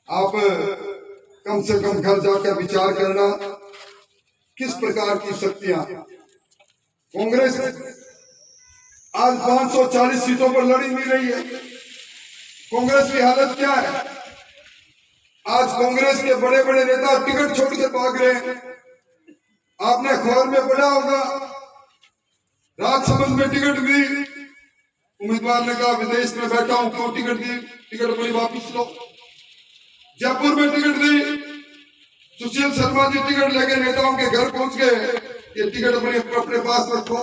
आप कम से कम घर जाकर विचार करना किस प्रकार की शक्तियां कांग्रेस आज 540 सीटों पर लड़ी नहीं रही है। कांग्रेस की हालत क्या है? आज कांग्रेस के बड़े बड़े नेता टिकट छोड़कर भाग रहे हैं। आपने अखबार में पढ़ा होगा, राजसमंद में टिकट दी, उम्मीदवार ने कहा विदेश में बैठा हूं, क्यों टिकट दी, टिकट अपनी वापिस लो। जयपुर में टिकट दी, सुशील शर्मा जी टिकट लेके नेताओं के घर पहुंच गए, ये टिकट अपने पास रखो।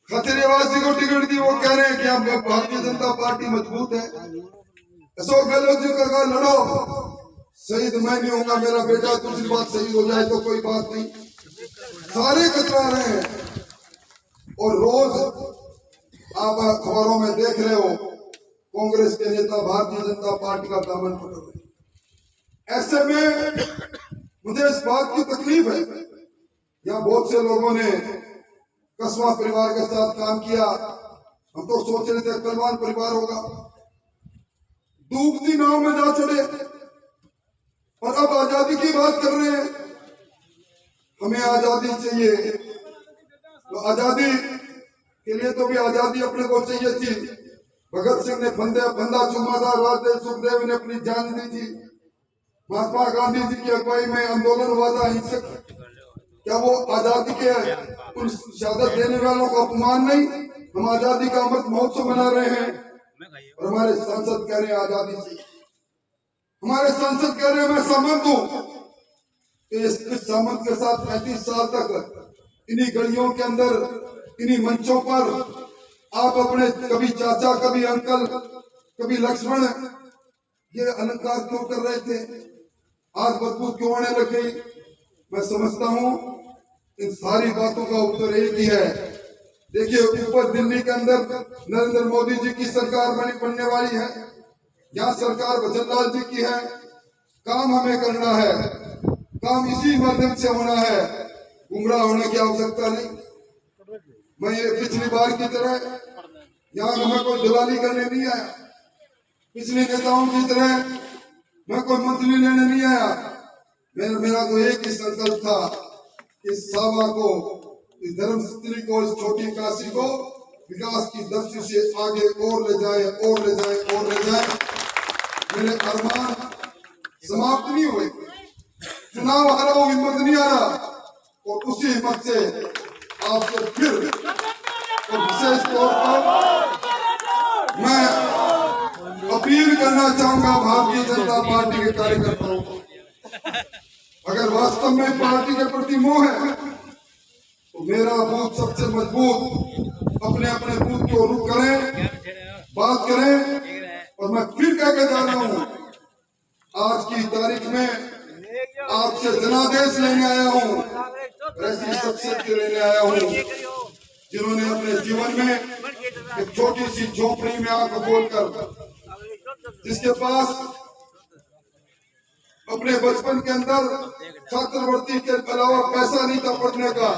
खतरेवास जी को टिकट दी, वो कह रहे हैं कि अब भारतीय जनता पार्टी मजबूत है। अशोक गहलोत जी का कहा लड़ो, शहीद मैं नहीं होगा, मेरा बेटा दूसरी बात शहीद हो जाए तो कोई बात नहीं। सारे कतरा रहे हैं और रोज आप अखबारों में देख रहे हो कांग्रेस के नेता भारतीय जनता पार्टी का दामन पकड़ रहे हैं। ऐसे में मुझे इस बात की तकलीफ है, यहाँ बहुत से लोगों ने कस्बा परिवार के साथ काम किया, हम तो सोच रहे थे कलवान परिवार होगा, डूबती नाव में जा चढ़े और अब आजादी की बात कर रहे हैं। हमें आजादी चाहिए, तो आजादी के लिए तो भी आजादी अपने को चाहिए थी। भगत सिंह ने फंदा चूमा था, राजदेव सुखदेव ने अपनी जान दी थी, महात्मा गांधी जी की अगुवाई में आंदोलन हुआ था हिंसक। क्या वो आजादी के उन शहादत देने वालों को अपमान नहीं? हम आजादी का अमृत महोत्सव मना रहे हैं और हमारे सांसद कह रहे हैं आजादी से। हमारे सांसद कह रहे हैं मैं सहमत हूं कि इस सहमत के साथ 35 साल तक इन्हीं गलियों के अंदर, इन्हीं मंचों पर आप अपने कभी चाचा, कभी अंकल, कभी लक्ष्मण, ये अलंकार क्यों कर रहे थे? आज बदबू क्यों आने लग गई? मैं समझता हूं इन सारी बातों का उत्तर एक ही है। देखिए, ऊपर दिल्ली के अंदर नरेंद्र मोदी जी की सरकार बनने वाली है, यहाँ सरकार भजनलाल जी की है। काम हमें करना है, काम इसी माध्यम से होना है, गुमराह होने की आवश्यकता नहीं। मैं ये पिछली बार की तरह यहाँ हमें कोई दलाली करने नहीं आया, पिछले नेताओं की तरह मैं कोई मंत्री लेने नहीं आया। मेरा तो एक ही संकल्प था, इस सावा को, इस धर्मस्थली को, इस छोटी काशी को विकास की दृष्टि से आगे और ले जाए, और ले जाए, और ले जाए। मेरे अरमान समाप्त नहीं हुए, चुनाव हारा हूं, हिम्मत नहीं आ रहा, और उसी हिम्मत से आपसे फिर और विशेष तौर पर मैं अपील करना चाहूंगा भारतीय जनता पार्टी के कार्यकर्ताओं को, अगर वास्तव में पार्टी के प्रति मोह है तो मेरा बूथ सबसे मजबूत, अपने अपने बूथ को रुख करें, बात करें। और मैं फिर कह के जा रहा हूं, आज की तारीख में आपसे जनादेश लेने आया हूं, ऐसी शख्सियत लेने आया हूं जिन्होंने अपने जीवन में एक छोटी सी झोपड़ी में आंख खोलकर, जिसके पास अपने बचपन के अंदर छात्रवृत्ति के अलावा पैसा नहीं था पढ़ने का,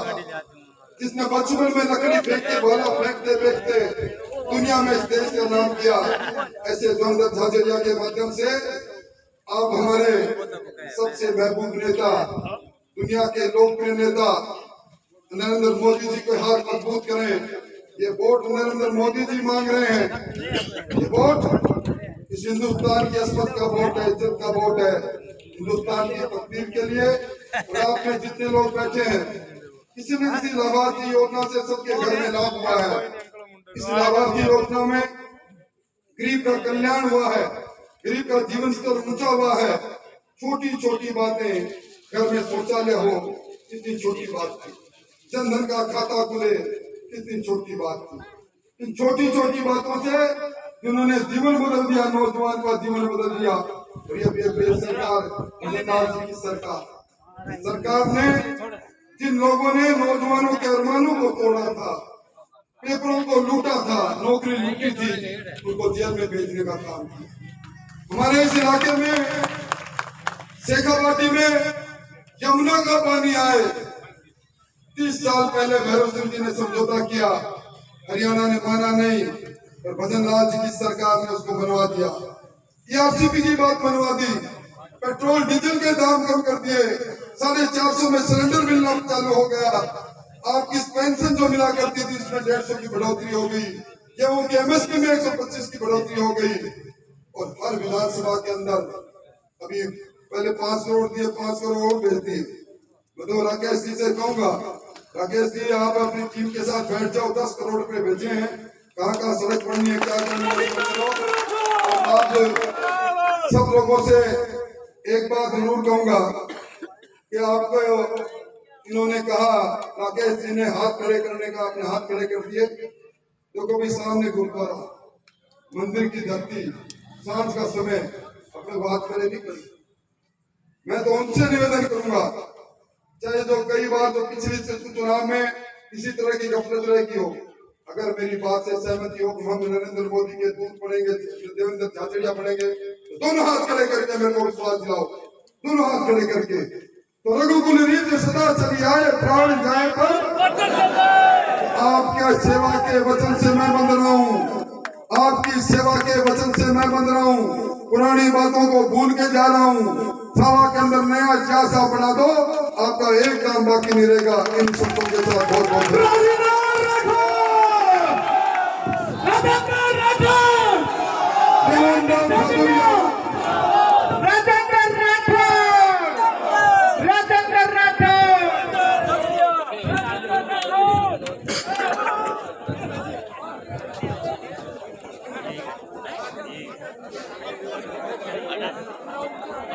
जिसने बचपन में लकड़ी फेंकते, भाला फेंकते फेंकते दुनिया में इस देश का नाम किया, ऐसे धनदत्त झाझड़िया के माध्यम से आप हमारे सबसे महबूब नेता, दुनिया के लोकप्रिय नेता नरेंद्र मोदी जी को हाथ मजबूत करें। ये वोट नरेंद्र मोदी जी मांग रहे हैं, ये वोट इस हिंदुस्तान की अस्मत का वोट है, इज्जत का वोट है, हिंदुस्तान की तकदीर के लिए। और आप में जितने लोग बैठे हैं, किसी न किसी लाभार्थी योजना से सबके घर में लाभ हुआ है। इस लाभार्थी योजना में गरीब का कल्याण हुआ है, गरीब का जीवन स्तर ऊंचा हुआ है। छोटी छोटी बातें, घर में शौचालय हो, कितनी छोटी बात थी, जनधन का खाता खुले, कितनी छोटी बात थी। इन छोटी छोटी बातों से जिन्होंने जीवन बदल दिया, नौजवान का जीवन बदल दिया। और ये सरकार, भजनलाल जी की सरकार ने जिन लोगों ने नौजवानों के अरमानों को तोड़ा था, पेपरों को लूटा था, नौकरी लूटी थी, उनको जेल में भेजने का काम किया। हमारे इस इलाके में शेखावाटी में यमुना का पानी आए, 30 साल पहले भैरव सिंह जी ने समझौता किया, हरियाणा ने माना नहीं, और भजनलाल जी की सरकार ने उसको बनवा दिया। ईआरसीपी की बात बनवा दी, पेट्रोल डीजल के दाम कम कर दिए, 450 में सिलेंडर मिलना चालू हो गया। आपकी पेंशन जो मिला करती थी इसमें 150 की बढ़ोतरी हो गई, गेहूं की एमएसपी में 125 की बढ़ोतरी हो गई। और हर विधानसभा के अंदर अभी पहले 5 करोड़ दिए, 5 करोड़ और भेज दिए। मैं तो राकेश जी से कहूंगा, राकेश जी आप अपनी टीम के साथ बैठ जाओ, 10 करोड़ रुपए भेजे हैं, कहाँ सड़क बननी है, क्या करना है। आप सब लोगों से एक बात जरूर कहूंगा कि आपको इन्होंने कहा, राकेश जी ने हाथ खड़े करने का, अपने हाथ खड़े कर दिए। देखो भी सामने गुरुद्वारा, मंदिर की धरती, सांझ का समय, अपने हाथ खड़े नहीं करें। मैं तो उनसे निवेदन करूंगा, चाहे जो कई बार जो पिछले चुनाव में किसी तरह की गफलत रहेगी हो, अगर मेरी बात से सहमति हो, हम नरेंद्र मोदी के दूत पड़ेंगे, देवेंद्र झाझड़िया पड़ेंगे, तो दोनों हाथ खड़े करके मेरे को विश्वास दिलाओ, दोनों हाथ खड़े करके। तो रघुकुल रीत सदा चली आए, प्राण जाए पर आपके सेवा के वचन से मैं बंध रहा हूँ, आपकी सेवा के वचन से मैं बंध रहा हूँ। पुरानी बातों को भूल के जा रहा हूँ, सभा के अंदर नया इतिहास बना दो, आपका एक काम बाकी नहीं रहेगा। इन शब्दों के साथ बहुत बहुत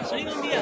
Sering